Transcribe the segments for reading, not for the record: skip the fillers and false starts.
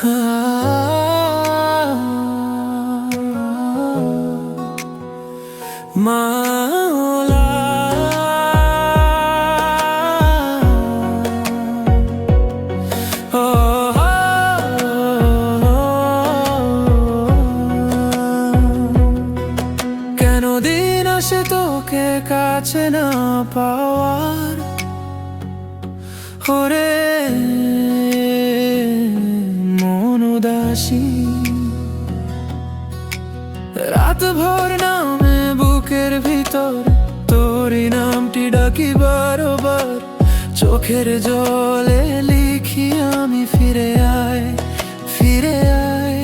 মাওলা কেন দিন আসে তোকে কাছে না পাওয়ার, ওরে মন উদাসী রাত ভোর নামে বুকের ভিতর তোরই নামটি ডাকি বারবার, চোখের জলে লিখি আমি ফিরে আয় ফিরে আয়।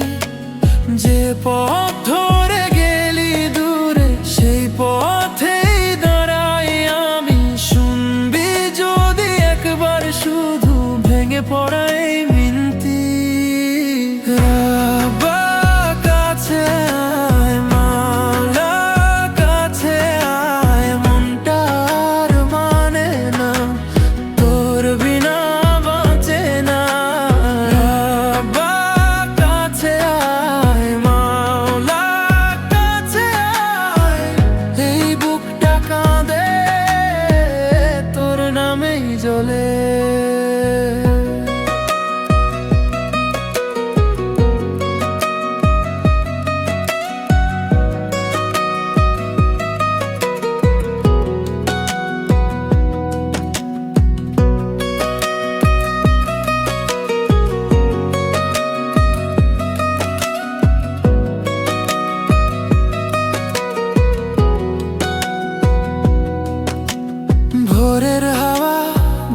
যে পথ ধরে গেলি দূরে সেই পথেই দাঁড়াই আমি, শুনবি যদি একবার শুধু ভেঙে পড়াই মিনতি। রাব্বা কাছে আয়, মাওলা কাছে আয়, মনটা আর মানে না তোর বিনা বাঁচে না। রাব্বা কাছে আয়, মাওলা কাছে আয়, এই বুকটা কাঁদে তোর নামেই জ্বলে। ভোরের হাওয়া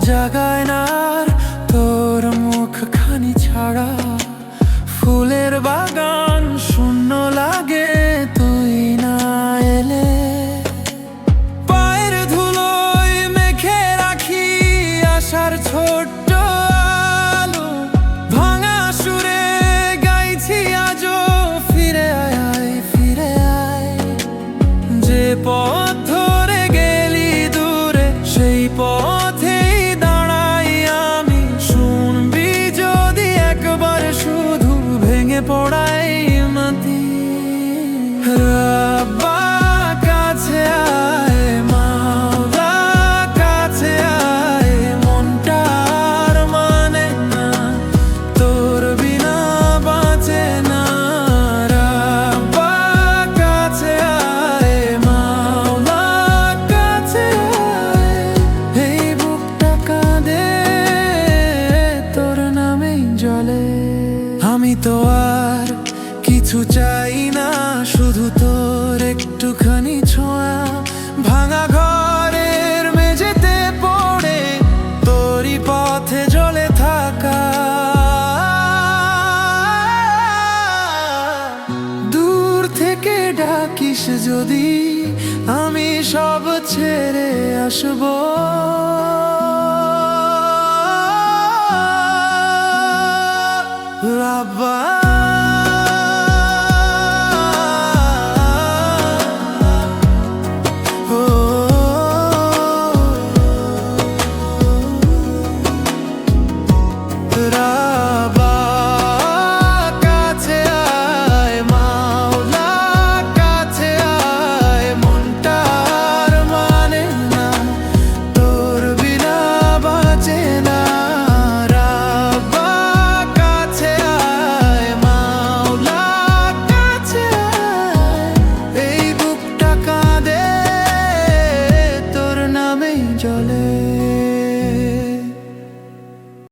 জাগায় না আর তোর মুখখানি ছাড়া, ফুলের বাগান শূন্য লাগে তুই না এলে। পায়ের ধুলোয় মেখে রাখি আশার ছোট্ট আলো, ভাঙা সুরে গাইছি আজও ফিরে আয় ফিরে আয়। যে পথ ধরে গেলি দূরে সেই পথেই দাঁড়াই আমি, শুনবি যদি একবার শুধু ভেঙে পড়াই মাটি। রাব্বা কাছে আয়, মাওলা কাছে আয়, মনটা আর মানে না তোর বিনা বাঁচে না। রাব্বা কাছে আয়, মাওলা কাছে আয়, এই বুকটা কাঁদে তোর নামেই জ্বলে। আমি তো আর কিছু চাই না, শুধু তোর একটুখানি ছোঁয়া, ভাঙা ঘরের মেঝেতে পড়ে তোরই পথে জ্বলে থাকা। দূর থেকে ডাকিস যদি আমি সব ছেড়ে আসবো। রাব্বা